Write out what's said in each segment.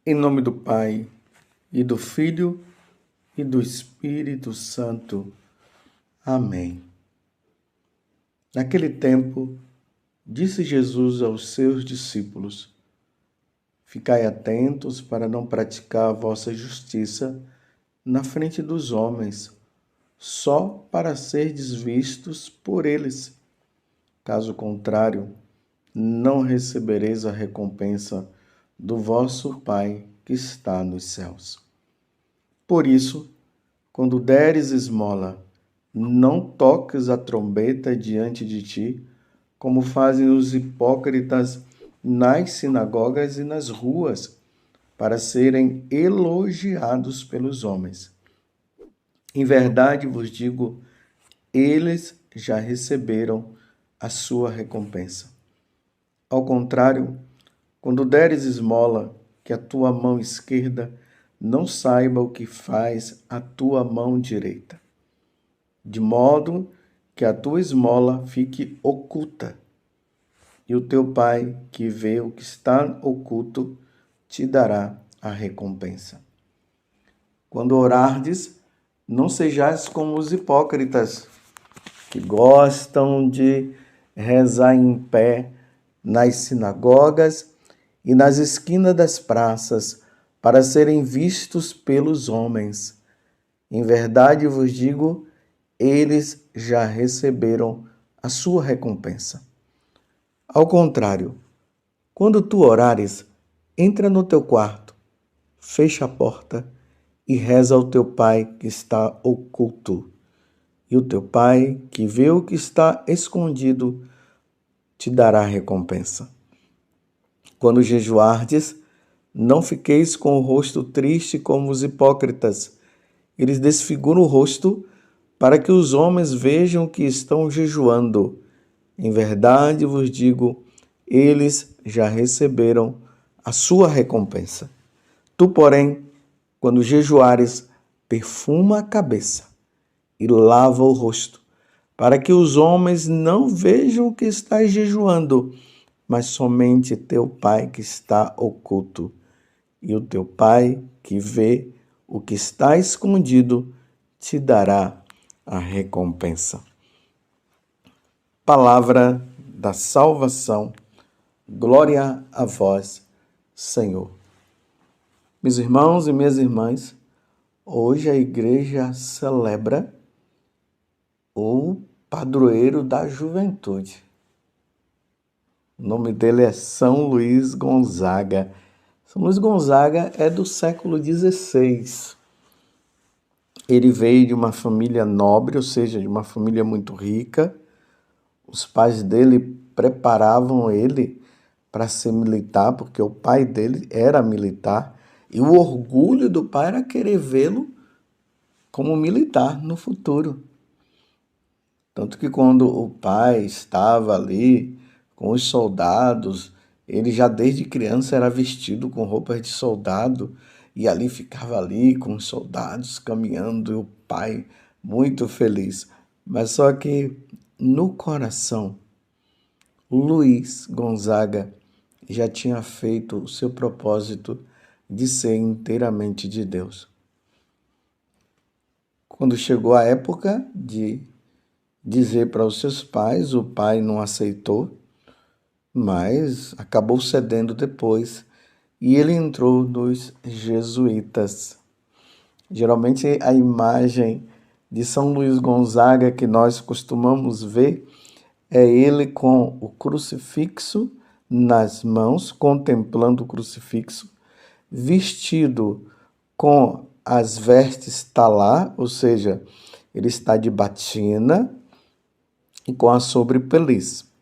Em nome do Pai, e do Filho, e do Espírito Santo. Amém. Naquele tempo, disse Jesus aos seus discípulos: Ficai atentos para não praticar a vossa justiça na frente dos homens, só para serdes vistos por eles. Caso contrário, não recebereis a recompensa do vosso Pai que está nos céus. Por isso, quando deres esmola, não toques a trombeta diante de ti, como fazem os hipócritas nas sinagogas e nas ruas, para serem elogiados pelos homens. Em verdade vos digo, eles já receberam a sua recompensa. Ao contrário, quando deres esmola, que a tua mão esquerda não saiba o que faz a tua mão direita, de modo que a tua esmola fique oculta, e o teu Pai, que vê o que está oculto, te dará a recompensa. Quando orardes, não sejais como os hipócritas, que gostam de rezar em pé nas sinagogas e nas esquinas das praças, para serem vistos pelos homens. Em verdade vos digo, eles já receberam a sua recompensa. Ao contrário, quando tu orares, entra no teu quarto, fecha a porta e reza ao teu Pai que está oculto. E o teu Pai, que vê o que está escondido, te dará a recompensa. Quando jejuardes, não fiqueis com o rosto triste como os hipócritas. Eles desfiguram o rosto para que os homens vejam que estão jejuando. Em verdade vos digo, eles já receberam a sua recompensa. Tu, porém, quando jejuares, perfuma a cabeça e lava o rosto, para que os homens não vejam que estás jejuando, mas somente teu Pai que está oculto. E o teu Pai que vê o que está escondido te dará a recompensa. Palavra da salvação. Glória a vós, Senhor. Meus irmãos e minhas irmãs, hoje a igreja celebra o padroeiro da juventude. O nome dele é São Luís Gonzaga. São Luís Gonzaga é do século XVI. Ele veio de uma família nobre, ou seja, de uma família muito rica. Os pais dele preparavam ele para ser militar, porque o pai dele era militar. E o orgulho do pai era querer vê-lo como militar no futuro. Tanto que quando o pai estava ali com os soldados, ele já desde criança era vestido com roupas de soldado e ali ficava ali com os soldados caminhando e o pai muito feliz. Mas só que no coração, Luís Gonzaga já tinha feito o seu propósito de ser inteiramente de Deus. Quando chegou a época de dizer para os seus pais, o pai não aceitou, mas acabou cedendo depois e ele entrou nos jesuítas. Geralmente a imagem de São Luís Gonzaga que nós costumamos ver é ele com o crucifixo nas mãos, contemplando o crucifixo, vestido com as vestes talá, ou seja, ele está de batina e com a sobrepeliz.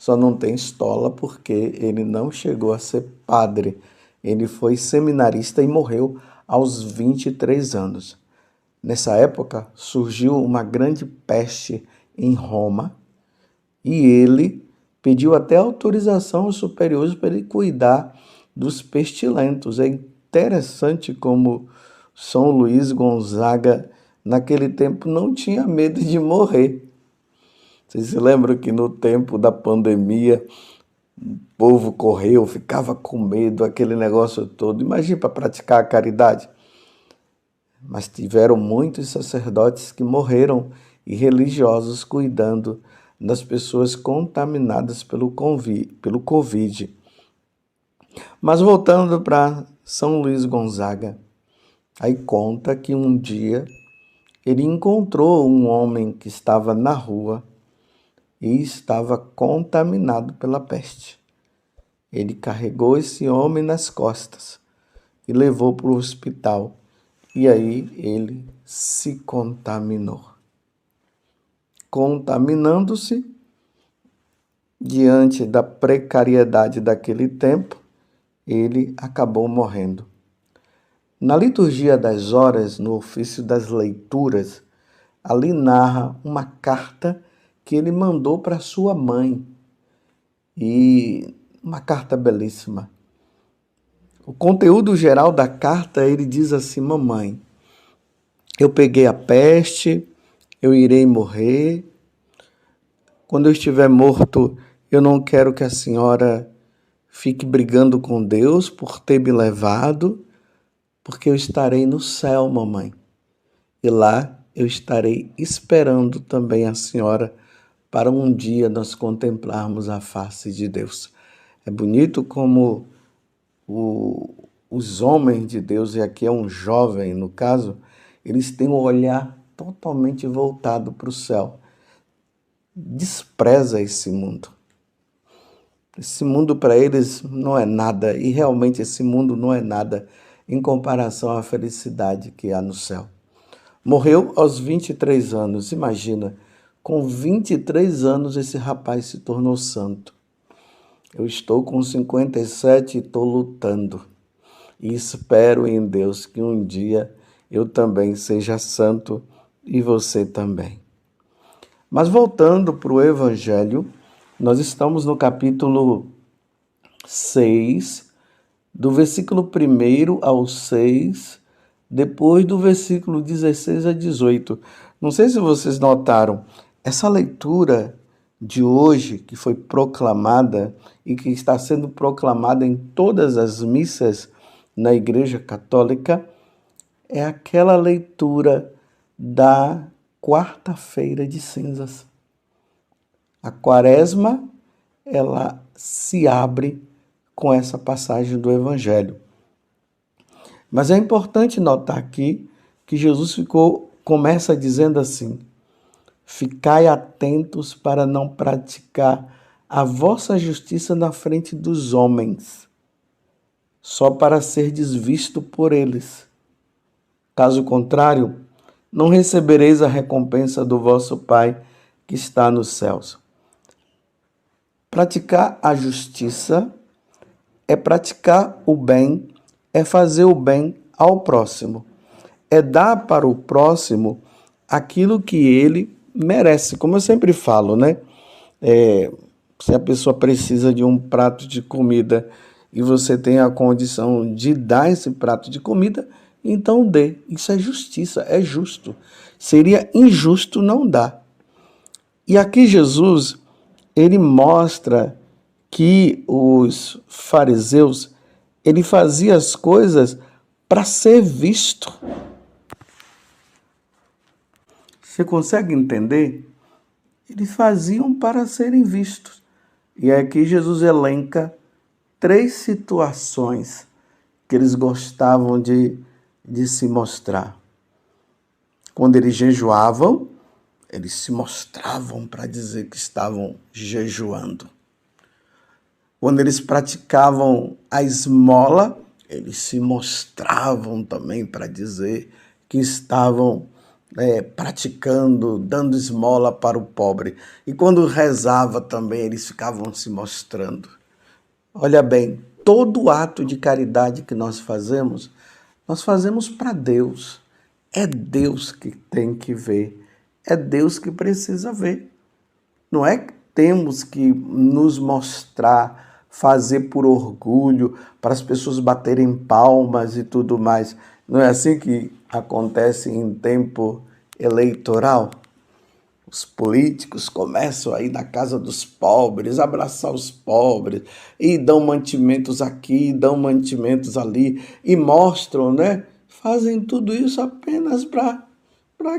Só não tem estola porque ele não chegou a ser padre. Ele foi seminarista e morreu aos 23 anos. Nessa época surgiu uma grande peste em Roma e ele pediu até autorização aos superiores para ele cuidar dos pestilentos. É interessante como São Luís Gonzaga, naquele tempo, não tinha medo de morrer. Vocês se lembram que no tempo da pandemia, O povo correu, ficava com medo, aquele negócio todo. Imagina para praticar a caridade. Mas tiveram muitos sacerdotes que morreram e religiosos cuidando das pessoas contaminadas pelo Covid. Mas voltando para São Luís Gonzaga, aí conta que um dia ele encontrou um homem que estava na rua e estava contaminado pela peste. Ele carregou esse homem nas costas e levou para o hospital. E aí ele se contaminou. Contaminando-se, diante da precariedade daquele tempo, ele acabou morrendo. Na liturgia das horas, no ofício das leituras, ali narra uma carta que ele mandou para sua mãe. E uma carta belíssima. O conteúdo geral da carta, ele diz assim: mamãe, eu peguei a peste, eu irei morrer. Quando eu estiver morto, eu não quero que a senhora fique brigando com Deus por ter me levado, porque eu estarei no céu, mamãe. E lá eu estarei esperando também a senhora para um dia nós contemplarmos a face de Deus. É bonito como os homens de Deus, e aqui é um jovem no caso, eles têm um olhar totalmente voltado para o céu. Despreza esse mundo. Esse mundo para eles não é nada, e realmente esse mundo não é nada em comparação à felicidade que há no céu. Morreu aos 23 anos, imagina, com 23 anos esse rapaz se tornou santo. Eu estou com 57 e estou lutando. E espero em Deus que um dia eu também seja santo e você também. Mas voltando para o Evangelho, nós estamos no capítulo 6, do versículo 1 ao 6, depois do versículo 16 a 18. Não sei se vocês notaram, essa leitura de hoje, que foi proclamada e que está sendo proclamada em todas as missas na Igreja Católica, é aquela leitura da quarta-feira de cinzas. A quaresma, ela se abre com essa passagem do Evangelho. Mas é importante notar aqui que Jesus começa dizendo assim: ficai atentos para não praticar a vossa justiça na frente dos homens, só para serdes visto por eles. Caso contrário, não recebereis a recompensa do vosso Pai que está nos céus. Praticar a justiça é praticar o bem, é fazer o bem ao próximo, é dar para o próximo aquilo que ele merece. Como eu sempre falo, né? Se a pessoa precisa de um prato de comida e você tem a condição de dar esse prato de comida, então dê. Isso é justiça, é justo. Seria injusto não dar. E aqui Jesus, ele mostra que os fariseus, ele fazia as coisas para ser visto. Você consegue entender? Eles faziam para serem vistos. E aqui Jesus elenca 3 situações que eles gostavam de se mostrar. Quando eles jejuavam, eles se mostravam para dizer que estavam jejuando. Quando eles praticavam a esmola, eles se mostravam também para dizer que estavam praticando, dando esmola para o pobre. E quando rezava também, eles ficavam se mostrando. Olha bem, todo ato de caridade que nós fazemos para Deus. É Deus que tem que ver, é Deus que precisa ver. Não é que temos que nos mostrar, fazer por orgulho, para as pessoas baterem palmas e tudo mais. Não é assim que acontece em tempo eleitoral? Os políticos começam a ir na casa dos pobres, abraçar os pobres, e dão mantimentos aqui, dão mantimentos ali, e mostram, né? Fazem tudo isso apenas para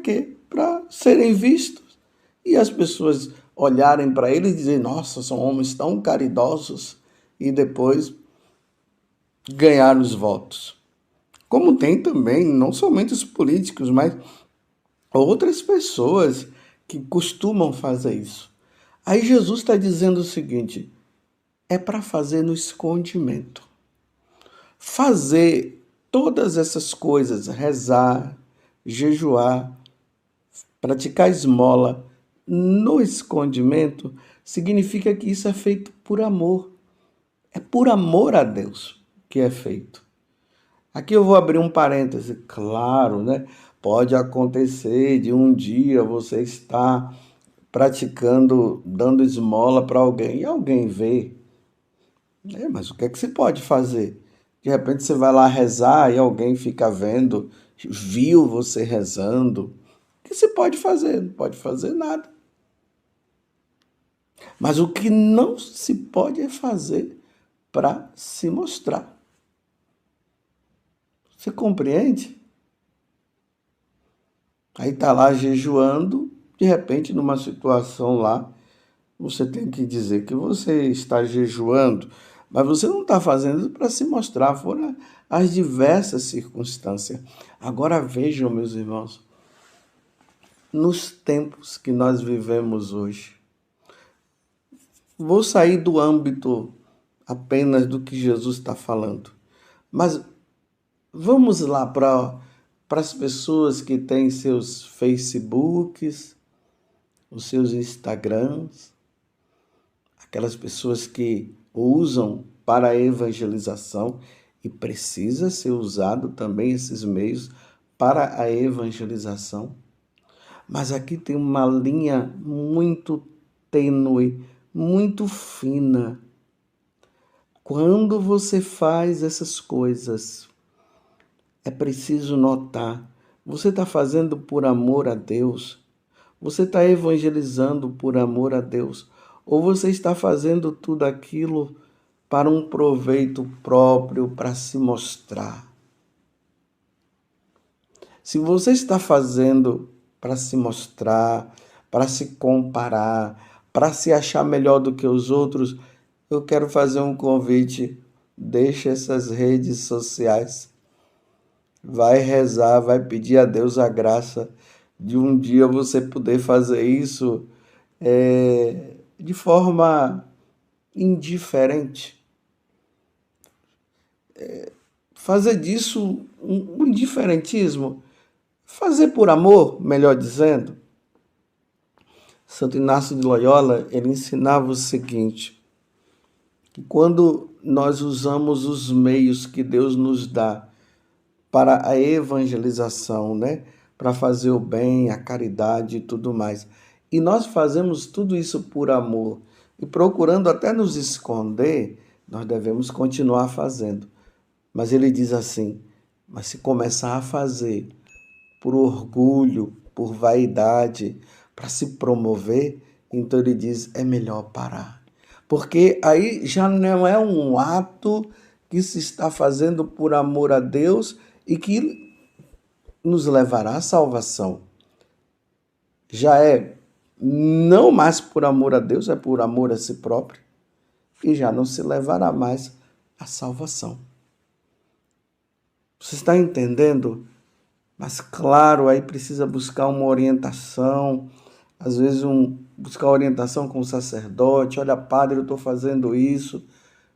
quê? Para serem vistos. E as pessoas olharem para eles e dizer, nossa, são homens tão caridosos, e depois ganhar os votos. Como tem também, não somente os políticos, mas outras pessoas que costumam fazer isso. Aí Jesus está dizendo o seguinte: é para fazer no escondimento. Fazer todas essas coisas, rezar, jejuar, praticar esmola no escondimento, significa que isso é feito por amor. É por amor a Deus que é feito. Aqui eu vou abrir um parêntese, claro, né? Pode acontecer de um dia você estar praticando, dando esmola para alguém e alguém vê. Mas o que é que você pode fazer? De repente você vai lá rezar e alguém fica vendo, viu você rezando. O que você pode fazer? Não pode fazer nada. Mas o que não se pode é fazer para se mostrar. Você compreende? Aí está lá jejuando, de repente numa situação lá, você tem que dizer que você está jejuando, mas você não está fazendo para se mostrar, foram as diversas circunstâncias. Agora vejam, meus irmãos, nos tempos que nós vivemos hoje, vou sair do âmbito apenas do que Jesus está falando, mas vamos lá para as pessoas que têm seus Facebooks, os seus Instagrams, aquelas pessoas que usam para a evangelização e precisa ser usado também esses meios para a evangelização. Mas aqui tem uma linha muito tênue, muito fina. Quando você faz essas coisas, é preciso notar, você está fazendo por amor a Deus? Você está evangelizando por amor a Deus? Ou você está fazendo tudo aquilo para um proveito próprio, para se mostrar? Se você está fazendo para se mostrar, para se comparar, para se achar melhor do que os outros, eu quero fazer um convite. Deixe essas redes sociais. Vai rezar, vai pedir a Deus a graça de um dia você poder fazer isso de forma indiferente. Fazer disso um indiferentismo. Fazer por amor, melhor dizendo. Santo Inácio de Loyola, ele ensinava o seguinte, que quando nós usamos os meios que Deus nos dá para a evangelização, né? Para fazer o bem, a caridade e tudo mais, e nós fazemos tudo isso por amor e procurando até nos esconder, nós devemos continuar fazendo. Mas ele diz assim, mas se começar a fazer por orgulho, por vaidade, para se promover, então ele diz, é melhor parar. Porque aí já não é um ato que se está fazendo por amor a Deus e que nos levará à salvação. Já é não mais por amor a Deus, é por amor a si próprio, e já não se levará mais à salvação. Você está entendendo? Mas claro, aí precisa buscar uma orientação, às vezes buscar orientação com o sacerdote. Olha, padre, eu estou fazendo isso,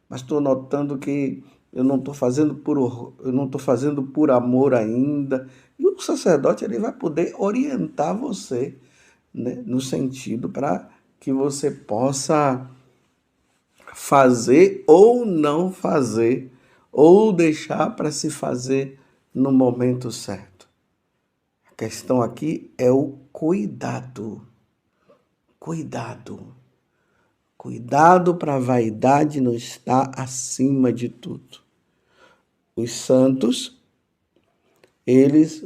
mas estou notando que eu não estou fazendo por amor ainda. E o sacerdote ele vai poder orientar você, né, no sentido para que você possa fazer ou não fazer, ou deixar para se fazer no momento certo. A questão aqui é o cuidado. Cuidado. Cuidado para a vaidade não estar acima de tudo. Os santos, eles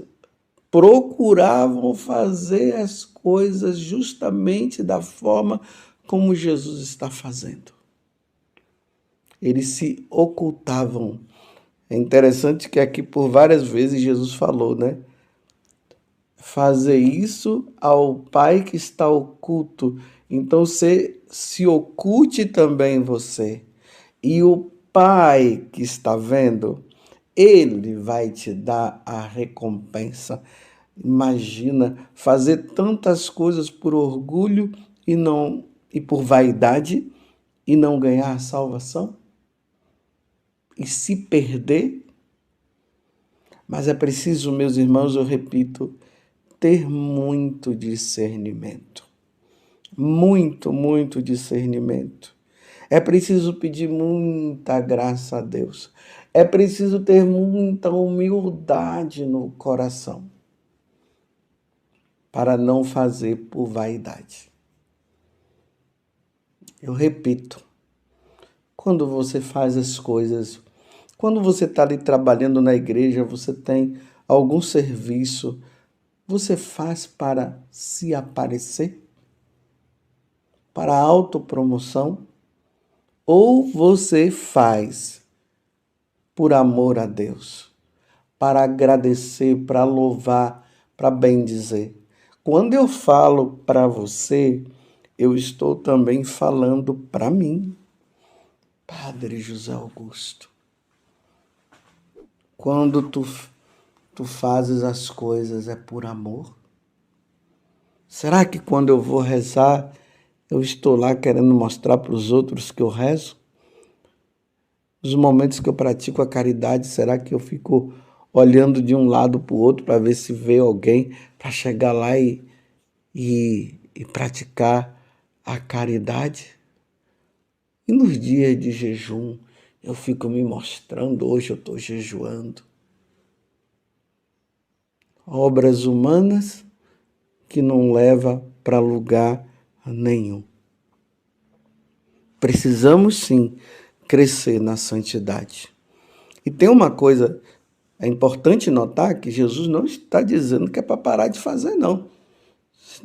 procuravam fazer as coisas justamente da forma como Jesus está fazendo. Eles se ocultavam. É interessante que aqui por várias vezes Jesus falou, né? Fazer isso ao Pai que está oculto. Então você se oculte também você. E o Pai que está vendo, ele vai te dar a recompensa. Imagina fazer tantas coisas por orgulho e por vaidade e não ganhar a salvação e se perder. Mas é preciso, meus irmãos, eu repito, ter muito discernimento. Muito, muito discernimento. É preciso pedir muita graça a Deus. É preciso ter muita humildade no coração para não fazer por vaidade. Eu repito, quando você faz as coisas, quando você está ali trabalhando na igreja, você tem algum serviço, você faz para se aparecer? Para autopromoção? Ou você faz por amor a Deus, para agradecer, para louvar, para bendizer? Quando eu falo para você, eu estou também falando para mim, Padre José Augusto. Quando tu fazes as coisas é por amor? Será que quando eu vou rezar, eu estou lá querendo mostrar para os outros que eu rezo? Nos momentos que eu pratico a caridade, será que eu fico olhando de um lado para o outro para ver se vê alguém para chegar lá e praticar a caridade? E nos dias de jejum, eu fico me mostrando, hoje eu estou jejuando. Obras humanas que não leva para lugar nenhum. Precisamos sim crescer na santidade. E tem uma coisa, é importante notar que Jesus não está dizendo que é para parar de fazer, não.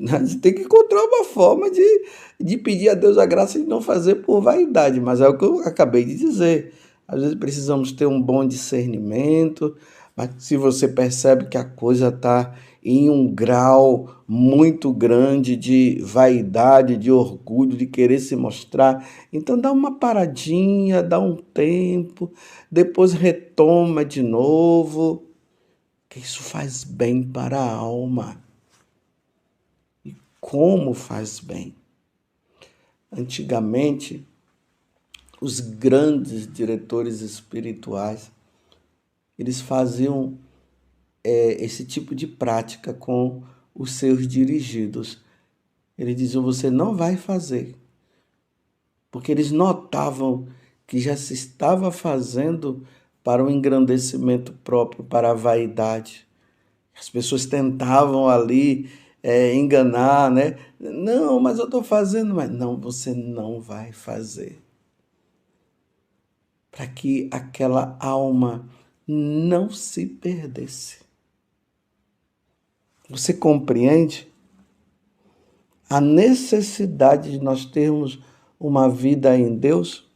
A gente tem que encontrar uma forma de pedir a Deus a graça de não fazer por vaidade, mas é o que eu acabei de dizer. Às vezes precisamos ter um bom discernimento, mas se você percebe que a coisa está em um grau muito grande de vaidade, de orgulho, de querer se mostrar, então dá uma paradinha, dá um tempo, depois retoma de novo, que isso faz bem para a alma. Como faz bem. Antigamente, os grandes diretores espirituais, eles faziam esse tipo de prática com os seus dirigidos. Eles diziam, você não vai fazer, porque eles notavam que já se estava fazendo para o engrandecimento próprio, para a vaidade. As pessoas tentavam ali enganar, né? Não, mas eu estou fazendo, mas não, você não vai fazer. Para que aquela alma não se perdesse. Você compreende a necessidade de nós termos uma vida em Deus?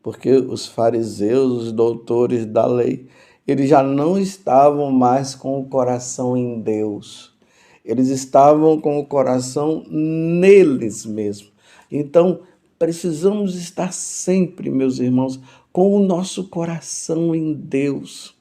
Porque os fariseus, os doutores da lei, eles já não estavam mais com o coração em Deus. Eles estavam com o coração neles mesmos. Então, precisamos estar sempre, meus irmãos, com o nosso coração em Deus.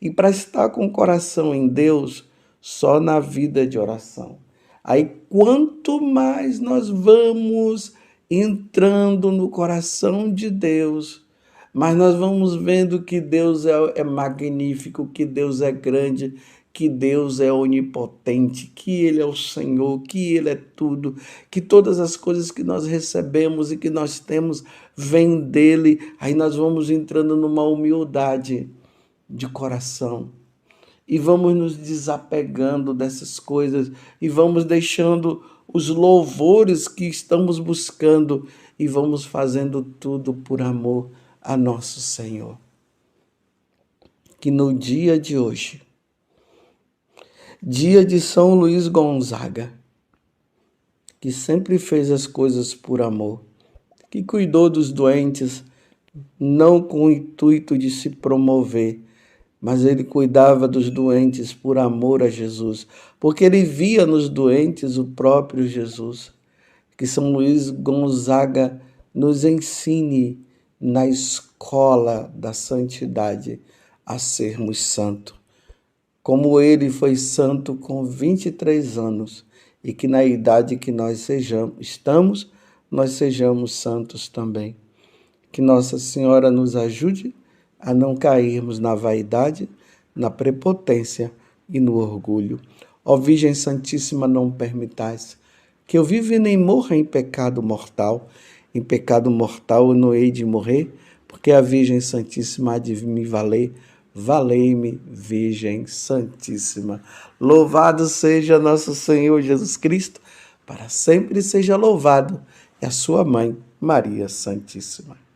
E para estar com o coração em Deus, só na vida de oração. Aí, quanto mais nós vamos entrando no coração de Deus, mas nós vamos vendo que Deus é magnífico, que Deus é grande, que Deus é onipotente, que Ele é o Senhor, que Ele é tudo, que todas as coisas que nós recebemos e que nós temos vêm dEle. Aí nós vamos entrando numa humildade de coração e vamos nos desapegando dessas coisas e vamos deixando os louvores que estamos buscando e vamos fazendo tudo por amor a nosso Senhor. Que no dia de hoje, dia de São Luís Gonzaga, que sempre fez as coisas por amor, que cuidou dos doentes, não com o intuito de se promover, mas ele cuidava dos doentes por amor a Jesus, porque ele via nos doentes o próprio Jesus. Que São Luís Gonzaga nos ensine na escola da santidade a sermos santos. Como ele foi santo com 23 anos, e que na idade que nós estamos, nós sejamos santos também. Que Nossa Senhora nos ajude a não cairmos na vaidade, na prepotência e no orgulho. Ó Virgem Santíssima, não permitais que eu viva e nem morra em pecado mortal. Em pecado mortal eu não hei de morrer, porque a Virgem Santíssima há de me valer. Valei-me, Virgem Santíssima. Louvado seja nosso Senhor Jesus Cristo, para sempre seja louvado, e a sua mãe, Maria Santíssima.